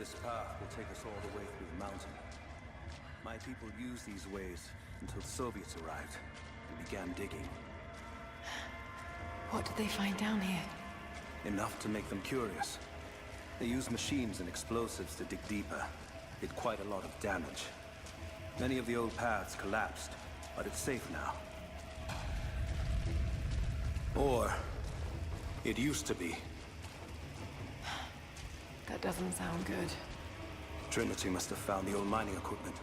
This path will take us all the way through the mountain. My people used these ways until the Soviets arrived and began digging. What did they find down here? Enough to make them curious. They used machines and explosives to dig deeper. Did quite a lot of damage. Many of the old paths collapsed, but it's safe now. Or it used to be. That doesn't sound good. Trinity must have found the old mining equipment.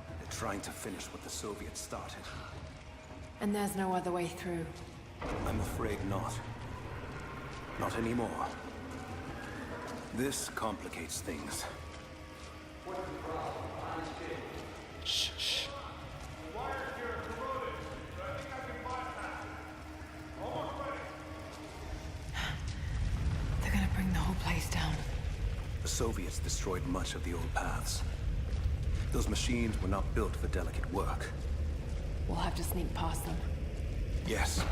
They're trying to finish what the Soviets started. And there's no other way through. I'm afraid not. Not anymore. This complicates things. Shh, shh. They're gonna bring the whole place down. The Soviets destroyed much of the old paths. Those machines were not built for delicate work. We'll have to sneak past them. Yes,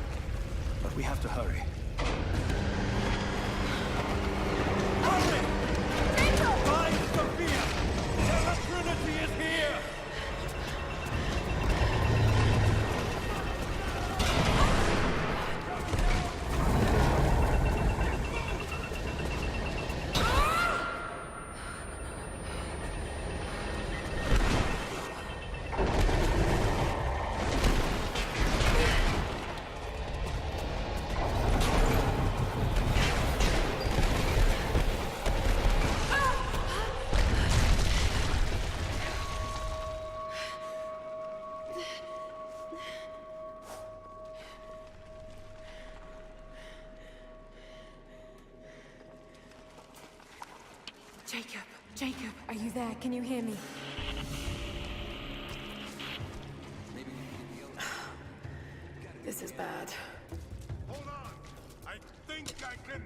but we have to hurry. Hurry! Find Sophia! Tell her Trinity is here! Jacob, are you there? Can you hear me? This is bad. Hold on! I think I can...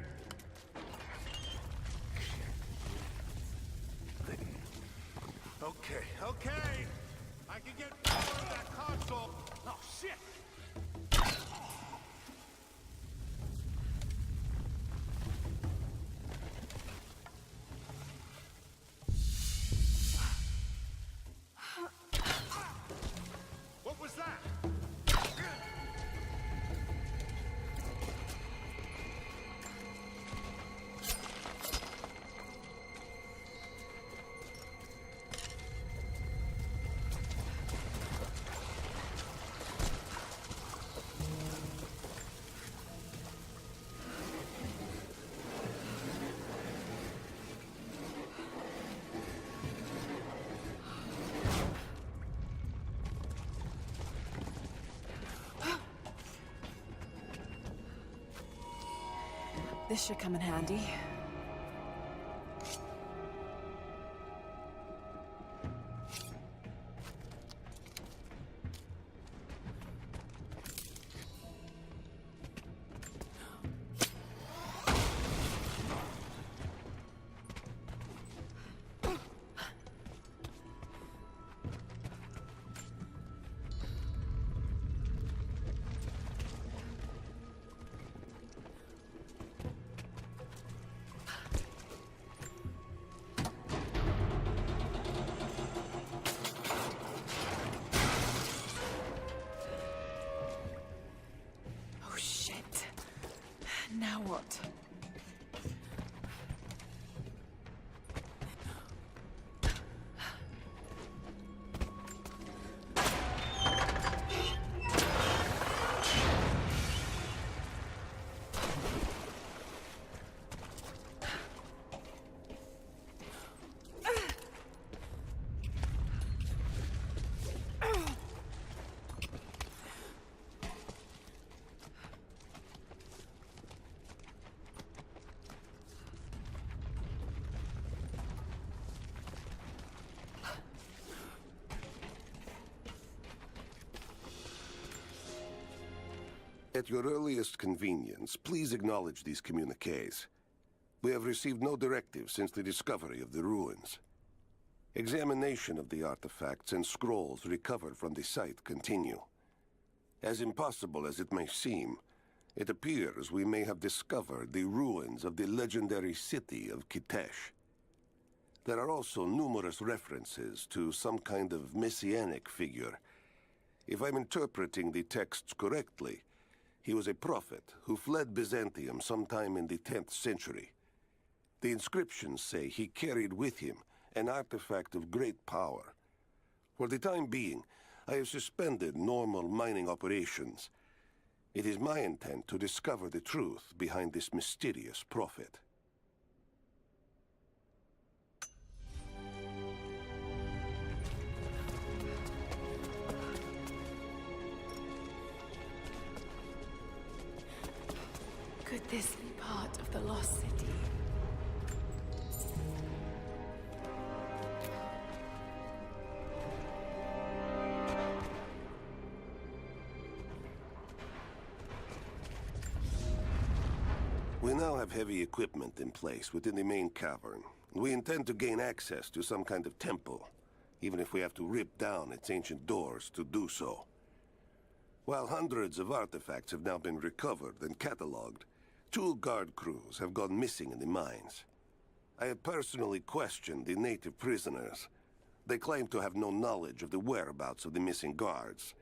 Okay. I can get power of that console. Oh, shit! What was that? This should come in handy. Now what? At your earliest convenience, please acknowledge these communiques. We have received no directive since the discovery of the ruins. Examination of the artifacts and scrolls recovered from the site continue. As impossible as it may seem, it appears we may have discovered the ruins of the legendary city of Kitesh. There are also numerous references to some kind of messianic figure. If I'm interpreting the texts correctly, he was a prophet who fled Byzantium sometime in the 10th century. The inscriptions say he carried with him an artifact of great power. For the time being, I have suspended normal mining operations. It is my intent to discover the truth behind this mysterious prophet. Could this be part of the lost city? We now have heavy equipment in place within the main cavern. We intend to gain access to some kind of temple, even if we have to rip down its ancient doors to do so. While hundreds of artifacts have now been recovered and catalogued, 2 guard crews have gone missing in the mines. I have personally questioned the native prisoners. They claim to have no knowledge of the whereabouts of the missing guards.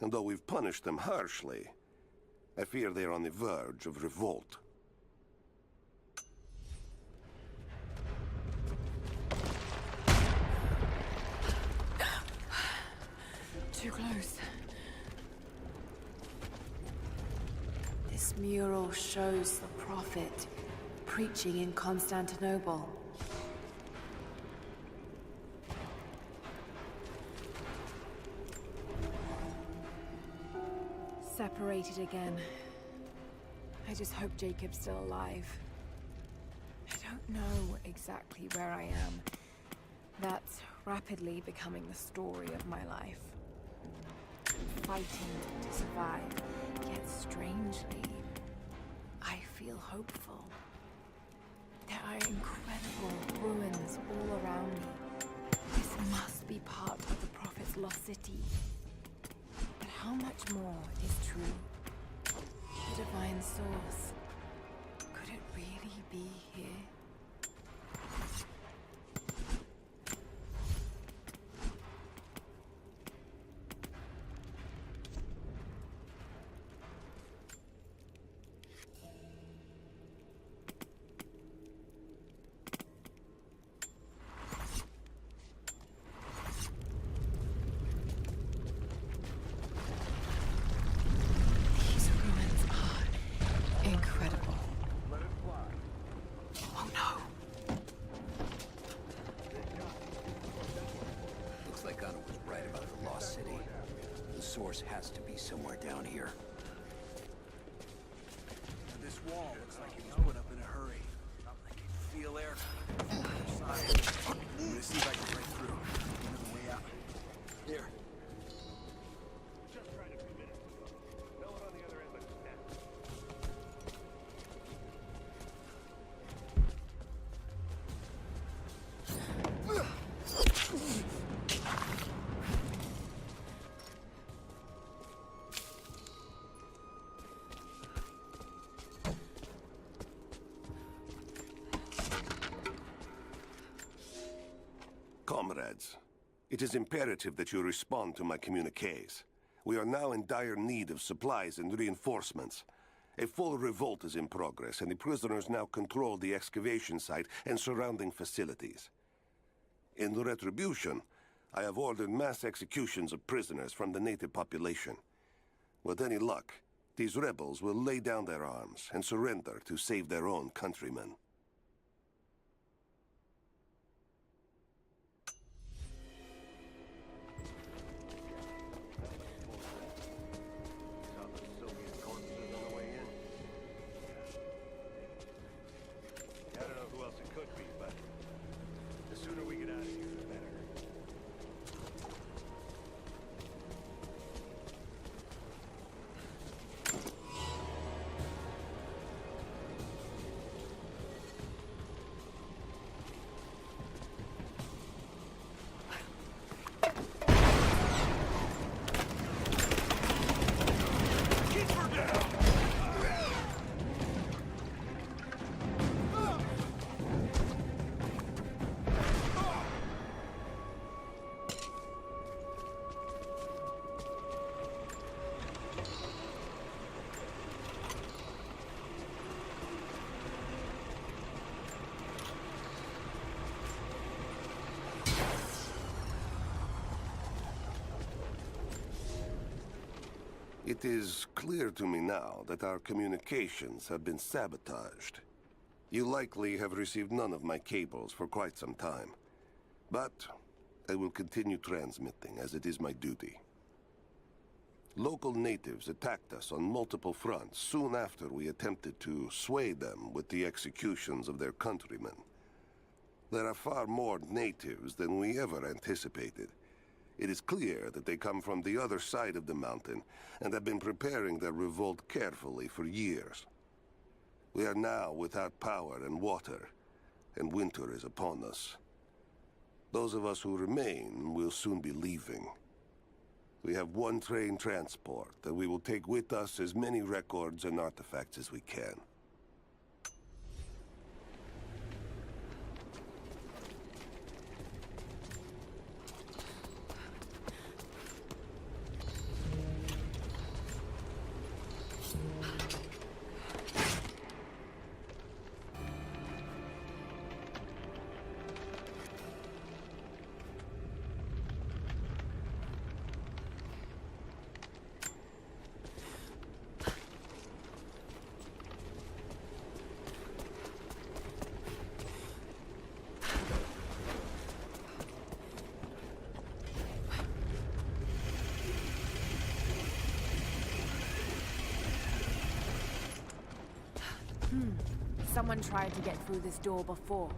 And though we've punished them harshly, I fear they are on the verge of revolt. Too close. This mural shows the prophet preaching in Constantinople. Separated again. I just hope Jacob's still alive. I don't know exactly where I am. That's rapidly becoming the story of my life. Fighting to survive, yet strangely, I feel hopeful. There are incredible ruins all around me. This must be part of the Prophet's lost city. But how much more is true? The divine source. Could it really be here? Source has to be somewhere down here. This wall looks like it was put up in a hurry. I can feel air coming from the other side. I'm gonna see if I can break through. Another way out. Here. Just tried a few minutes ago. No one on the other end but Snap. Comrades, it is imperative that you respond to my communiques. We are now in dire need of supplies and reinforcements. A full revolt is in progress, and the prisoners now control the excavation site and surrounding facilities. In retribution, I have ordered mass executions of prisoners from the native population. With any luck, these rebels will lay down their arms and surrender to save their own countrymen. It is clear to me now that our communications have been sabotaged. You likely have received none of my cables for quite some time. But I will continue transmitting, as it is my duty. Local natives attacked us on multiple fronts soon after we attempted to sway them with the executions of their countrymen. There are far more natives than we ever anticipated. It is clear that they come from the other side of the mountain and have been preparing their revolt carefully for years. We are now without power and water, and winter is upon us. Those of us who remain will soon be leaving. We have one train transport, and we will take with us as many records and artifacts as we can. Someone tried to get through this door before.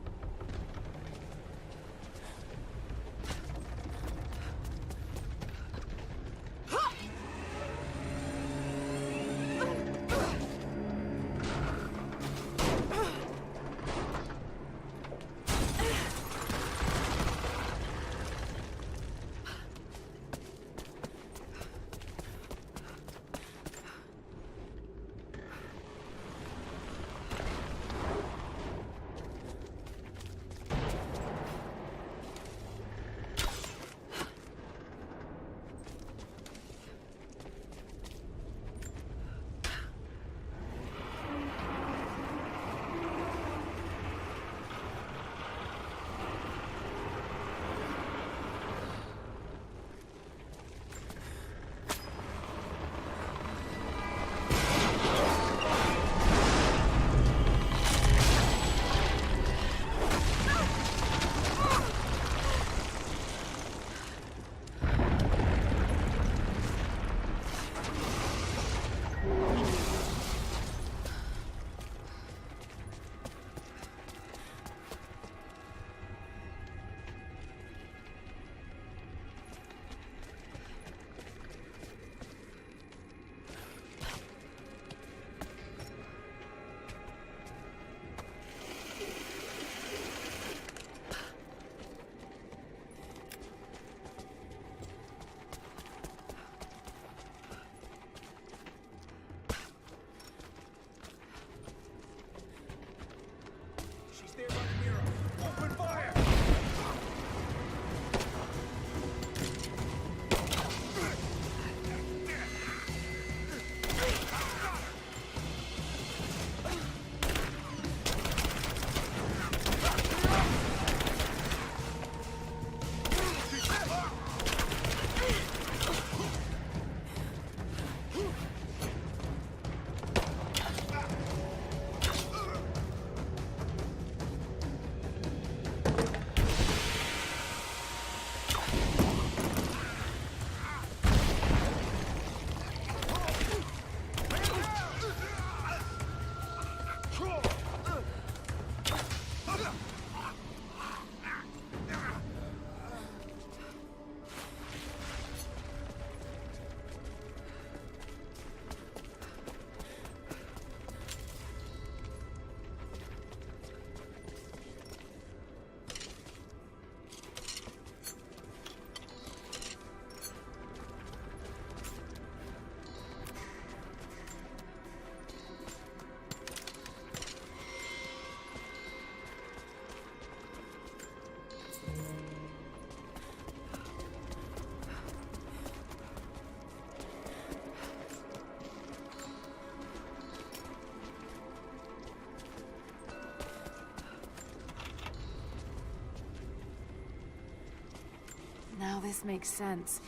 Now this makes sense.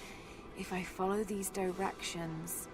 If I follow these directions...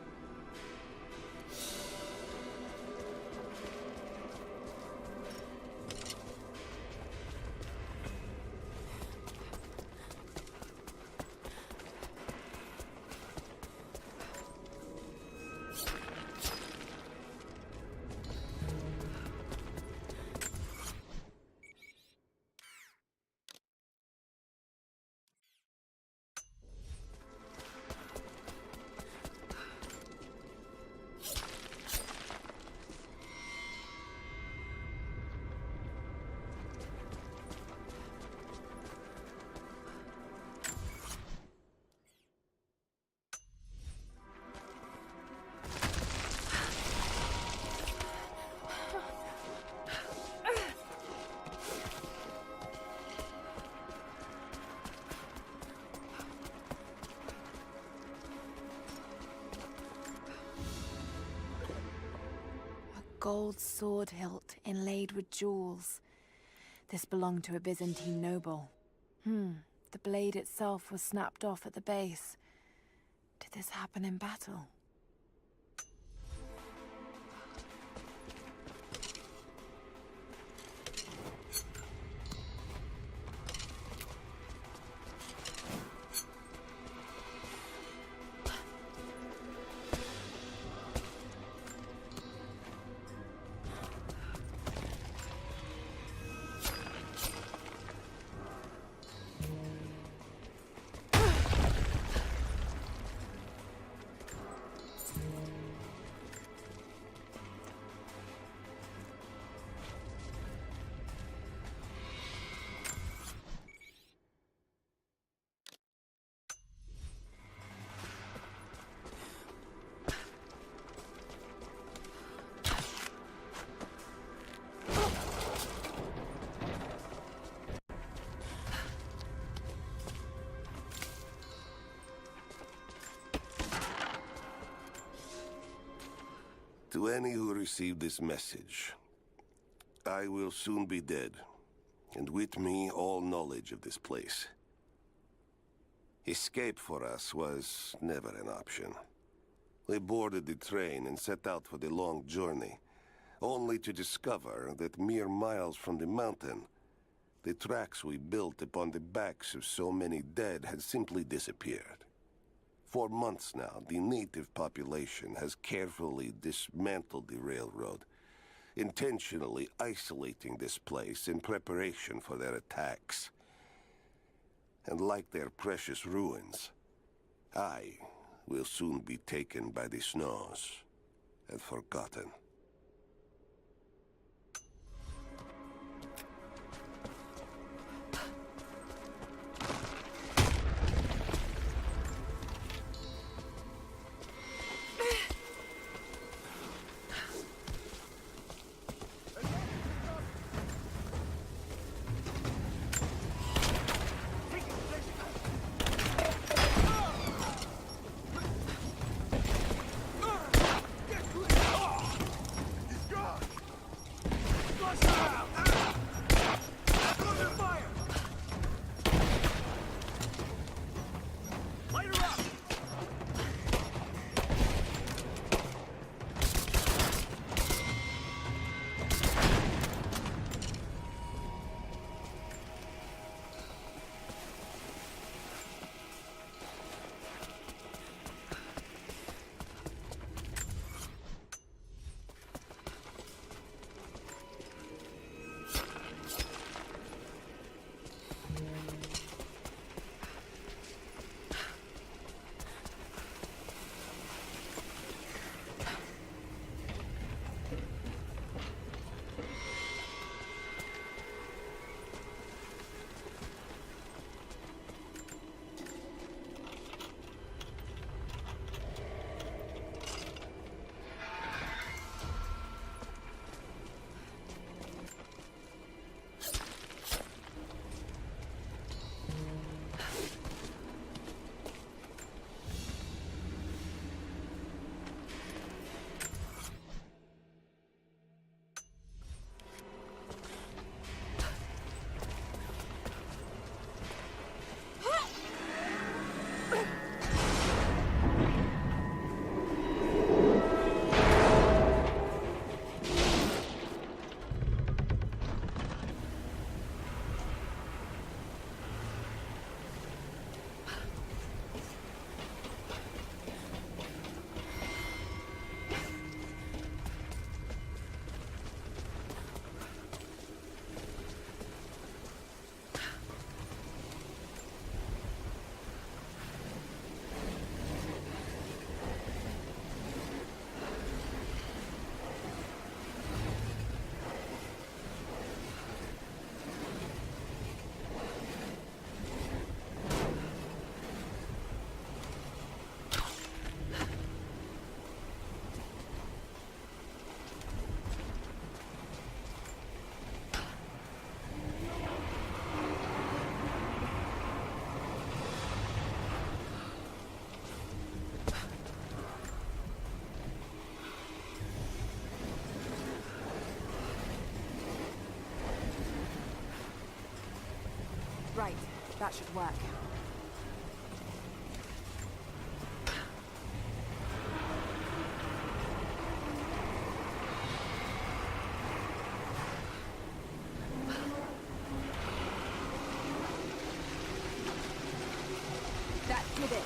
gold sword hilt inlaid with jewels. This belonged to a Byzantine noble. The blade itself was snapped off at the base. Did this happen in battle? To any who receive this message, I will soon be dead, and with me all knowledge of this place. Escape for us was never an option. We boarded the train and set out for the long journey, only to discover that mere miles from the mountain, the tracks we built upon the backs of so many dead had simply disappeared. For months now, the native population has carefully dismantled the railroad, intentionally isolating this place in preparation for their attacks. And like their precious ruins, I will soon be taken by the snows and forgotten. Right, that should work. That did it.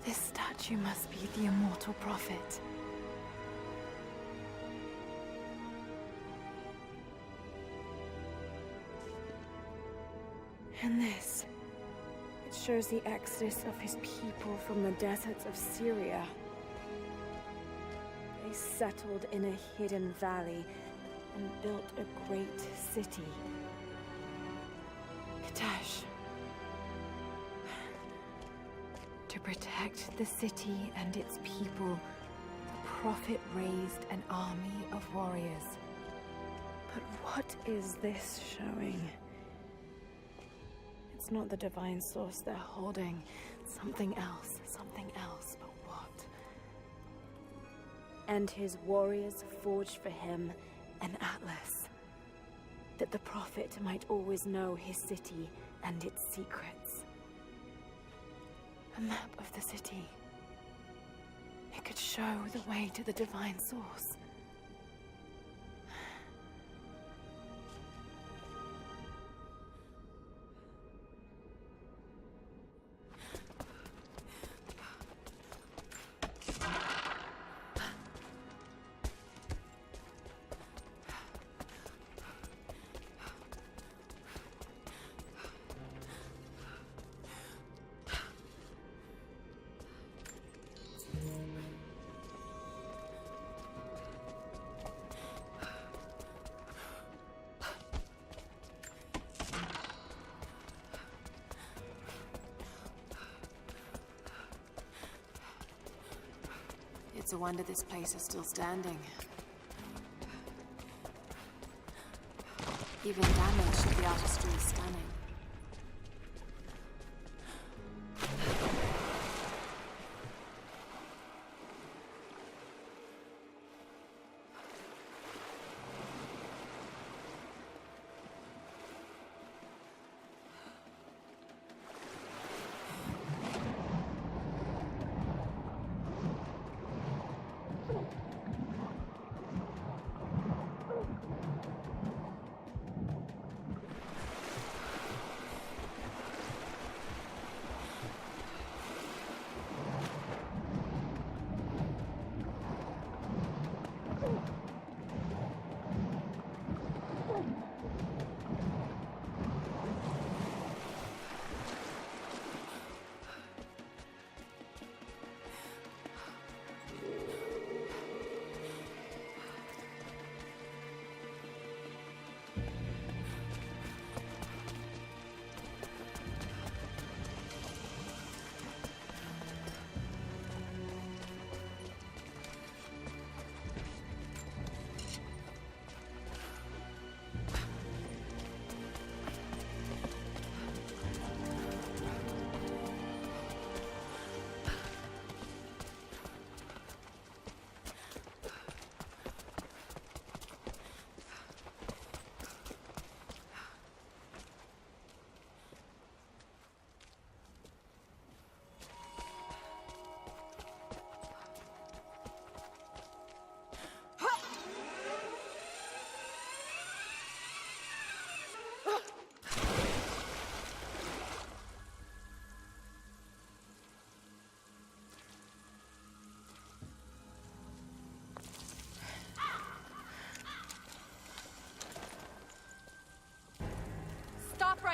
This statue must be the immortal prophet. And this, it shows the exodus of his people from the deserts of Syria. They settled in a hidden valley and built a great city. Katash. To protect the city and its people, the prophet raised an army of warriors. But what is this showing? It's not the divine source they're holding. Something else, but what? And his warriors forged for him an atlas, that the prophet might always know his city and its secrets. A map of the city. It could show the way to the divine source. It's a wonder this place is still standing. Even damaged, the artistry is stunning.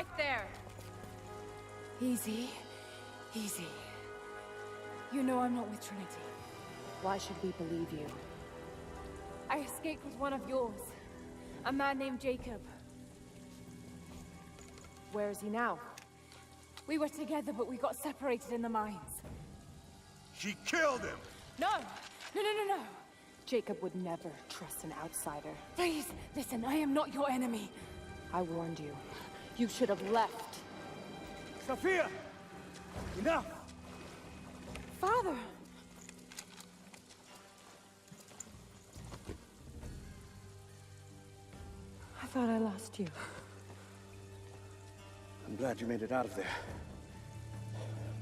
right there! Easy. Easy. You know I'm not with Trinity. Why should we believe you? I escaped with one of yours. A man named Jacob. Where is he now? We were together, but we got separated in the mines. She killed him! No! No! Jacob would never trust an outsider. Please, listen, I am not your enemy. I warned you. You should have left. Sophia! Enough! Father! I thought I lost you. I'm glad you made it out of there.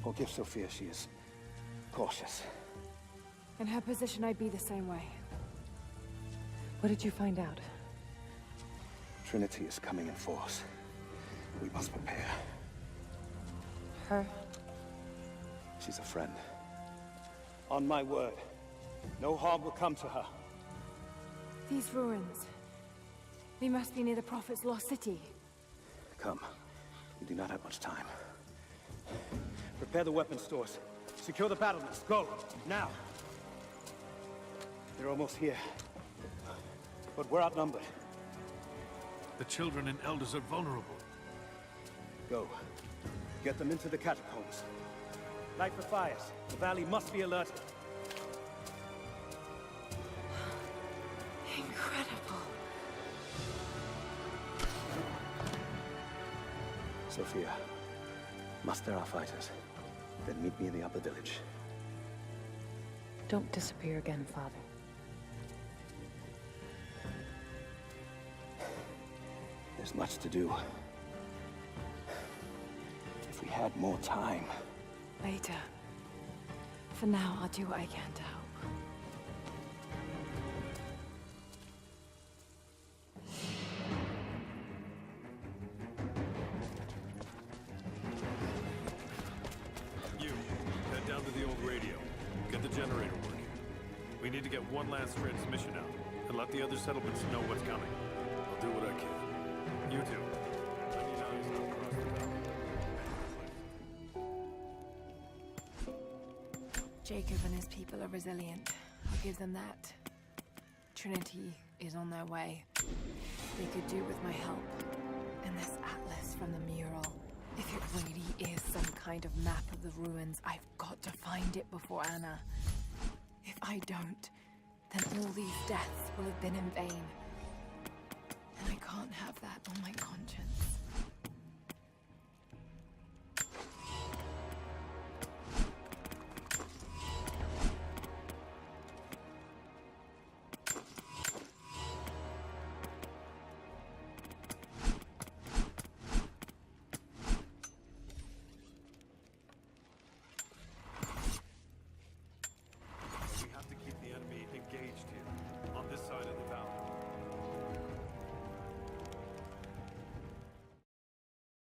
Forgive Sophia, she is cautious. In her position, I'd be the same way. What did you find out? Trinity is coming in force. We must prepare. Her? She's a friend. On my word, no harm will come to her. These ruins. They must be near the Prophet's lost city. Come. We do not have much time. Prepare the weapon stores. Secure the battlements. Go! Now! They're almost here. But we're outnumbered. The children and elders are vulnerable. Go. Get them into the catacombs. Light the fires. The valley must be alerted. Incredible. Sophia, muster our fighters. Then meet me in the upper village. Don't disappear again, Father. There's much to do. If we had more time. Later. For now, I'll do what I can to help. You, head down to the old radio. Get the generator working. We need to get one last transmission out, and let the other settlements know what's coming. I'll do what I can. You too. 99 is not across the top. Jacob and his people are resilient. I'll give them that. Trinity is on their way. They could do with my help. And this atlas from the mural. If it really is some kind of map of the ruins, I've got to find it before Anna. If I don't, then all these deaths will have been in vain. And I can't have that on my conscience.